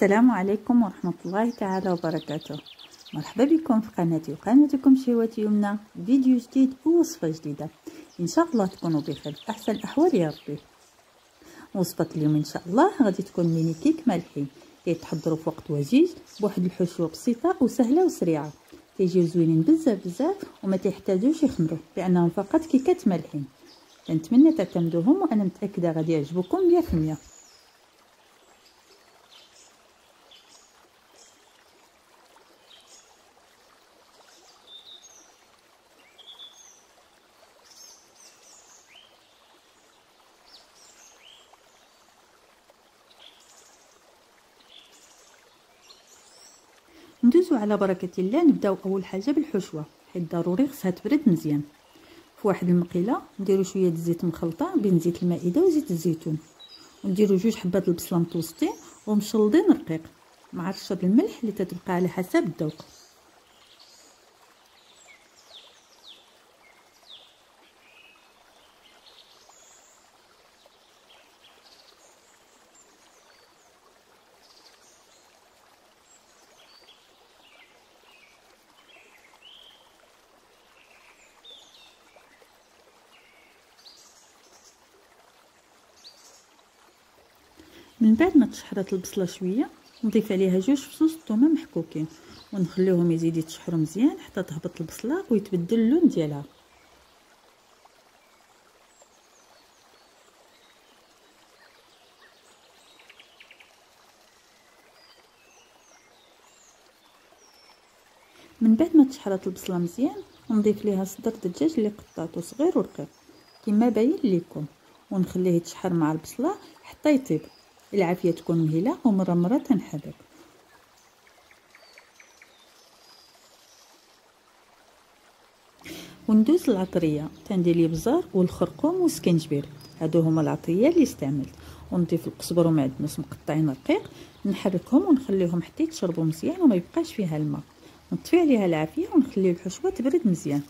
السلام عليكم ورحمة الله تعالى وبركاته. مرحبا بكم في قناتي وقناتكم شهوة يمنى، فيديو جديد ووصفة جديدة. ان شاء الله تكونوا بخير في احسن الاحوال يا ربي. وصفة اليوم ان شاء الله غادي تكون ميني كيك مالحين كيتحضروا في وقت وجيز بواحد الحشوه بسيطه وسهله وسريعه. كيجيو زوينين بزاف وما تحتاجوش يخمروا لانهم فقط كيكات مالحين. كنتمنى تعتمدوهم وانا متاكده غادي يعجبوكم 100%. ندوزو على بركه الله. نبداو اول حاجه بالحشوه، حيت ضروري خصها تبرد مزيان. في واحد المقيله نديرو شويه د الزيت مخلطه بين زيت المائده وزيت الزيتون، ونديرو 2 حبات البصله متوسطين ومشلضين رقيق مع رشه الملح اللي تتبقى على حسب الذوق. من بعد ما تشحرات البصله شويه نضيف عليها 2 فصوص ثومه محكوكين ونخليهم يزيد يتشحروا مزيان حتى تهبط البصله ويتبدل اللون ديالها. من بعد ما تشحرات البصله مزيان نضيف ليها صدر دجاج اللي قطعته صغير ورقيق كما باين ليكم، ونخليه يتشحر مع البصله حتى يطيب. العافيه تكون مهيله ومره تنحرك. وندوز العطريه تندير لي بزار والخرقوم والسكنجبير، هادو هما العطريه اللي استعملت. ونضيف القزبر ومعدنوس مقطعين رقيق، نحركهم ونخليهم حتى يتشربوا مزيان وما يبقاش فيها الماء. نطفي عليها العافيه ونخلي الحشوه تبرد مزيان.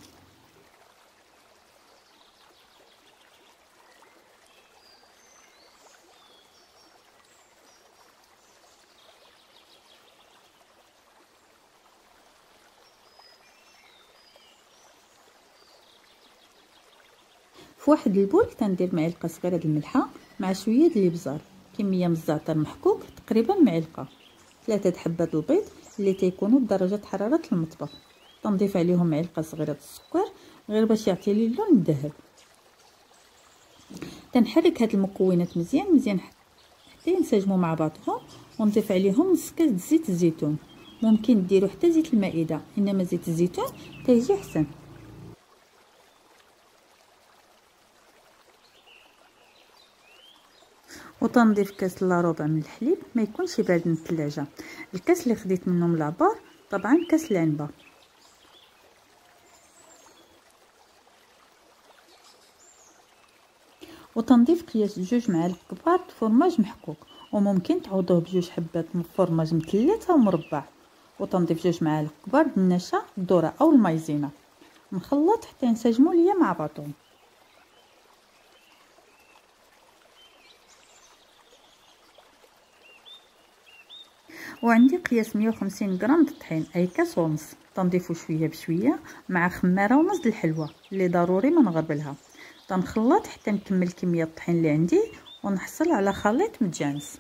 في واحد البول كندير معلقه صغيره د الملحه مع شويه د الابزار، كميه من الزعتر محكوك تقريبا معلقه، 3 حبات البيض اللي تيكونوا بدرجه حراره المطبخ، تنضيف عليهم معلقه صغيره د السكر غير باش يعطي لي اللون الذهب. تنحرك هاد المكونات مزيان حتى ينسجموا مع بعضهم، ونضيف عليهم نص كاس د زيت الزيتون. ممكن ديروا حتى زيت المائده، انما زيت الزيتون تيجي احسن. وتنضيف كاس الا ربع من الحليب ما يكونش بارد من الثلاجه. الكاس اللي خديت منه من العبار طبعا كاس العنبه. وتنضيف قياس 2 معالق كبار فرماج محكوك، وممكن تعوضوه ب2 حبات من فرماج مثلث او مربع. وتنضيف 2 معالق كبار بالنشا الذره او المايزينا، نخلط حتى ينسجموا ليا مع بعضهم. وعندي قياس 150 غرام د الطحين اي كاس ونص، تنضيفو شويه بشويه مع خماره ونص د الحلوه اللي ضروري ما نغربلها. تنخلط حتى نكمل كميه الطحين اللي عندي ونحصل على خليط متجانس.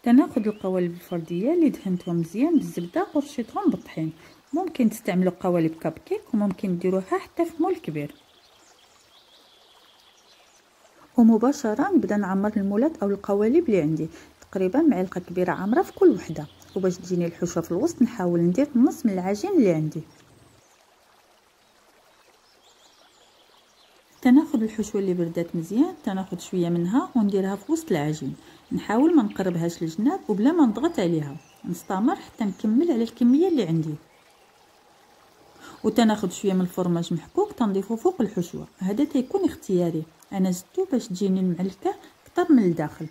تناخذ القوالب الفرديه اللي دهنتهم مزيان بالزبده ورشيتهم بالطحين. ممكن تستعملوا قوالب كاب كيك وممكن ديروها حتى في مول كبير. ومباشره نبدا نعمر المولات او القوالب اللي عندي، تقريبا معلقه كبيره عامره في كل وحده. وباش تجيني الحشوه في الوسط نحاول ندير نص من العجين اللي عندي. تناخذ الحشوه اللي بردات مزيان، تناخذ شويه منها ونديرها في وسط العجين. نحاول ما نقربهاش للجناب وبلا ما نضغط عليها، نستمر حتى نكمل على الكميه اللي عندي. وتناخذ شويه من الفرماج محكوك تنضيفه فوق الحشوه، هذا تيكون اختياري، انا زدته باش تجيني المعلكه اكثر من الداخل.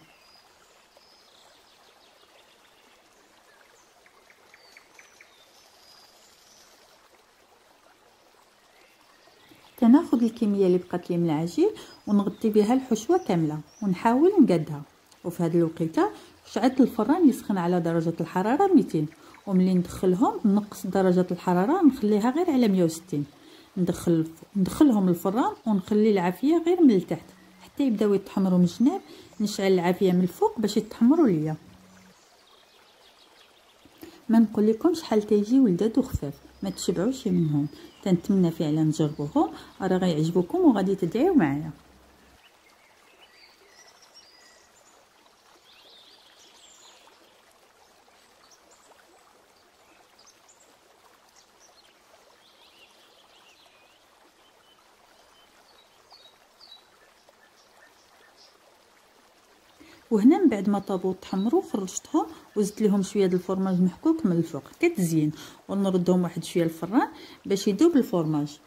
تناخذ الكميه اللي بقات لي من العجين ونغطي بها الحشوه كامله ونحاول نقادها. وفي هذه الوقيته شعلت الفران يسخن على درجه الحراره 200، وملي ندخلهم نقص درجه الحراره نخليها غير على 160. ندخلهم الفران ونخلي العافيه غير من التحت حتى يبداو يتحمروا من الجناب. نشعل العافيه من الفوق باش يتحمروا ليا. ما نقول لكم شحال تيجيو لذاذ وخفاف، ما تشبعوش منهم. تنتمنى فعلا تجربوهم، راه غيعجبوكم وغادي تدعيو معايا. وهنا من بعد ما طابوا تحمروا خرجتهم وزدت لهم شويه د الفرماج محكوك من الفوق كتزيين، ونردهم واحد شويه الفران باش يذوب الفرماج.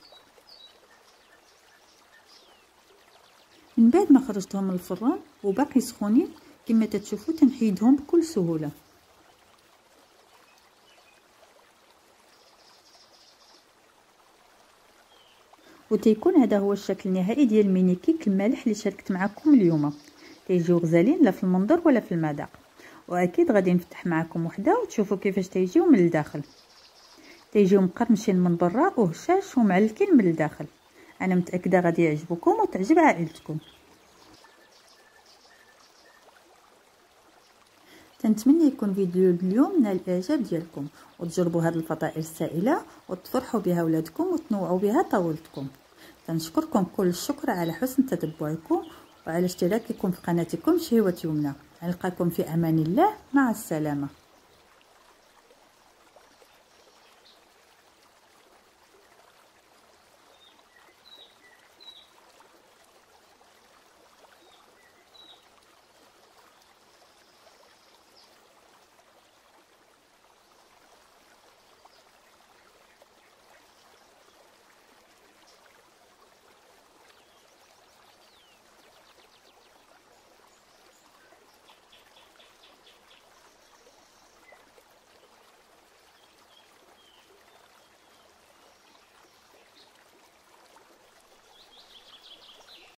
من بعد ما خرجتهم من الفران وباقي سخونين كما تتشوفوا تنحيدهم بكل سهوله. وتيكون هذا هو الشكل النهائي ديال الميني كيك المالح اللي شاركت معكم اليوم. تيجيو غزالين لا في المنظر ولا في المذاق، واكيد غادي نفتح معكم وحده وتشوفوا كيفاش تيجيو من الداخل. تيجيو مقرمشين من برا وهشاش ومعلكين من الداخل. انا متاكده غادي يعجبكم وتعجب عائلتكم. تنتمنى يكون فيديو اليوم نال الاعجاب ديالكم، وتجربوا هذه الفطائر السائله وتفرحوا بها ولادكم وتنوعوا بها طاولتكم. تنشكركم كل الشكر على حسن تتبعكم وعلى اشتراككم في قناتكم شهوة يمنى. نلقاكم في امان الله، مع السلامه.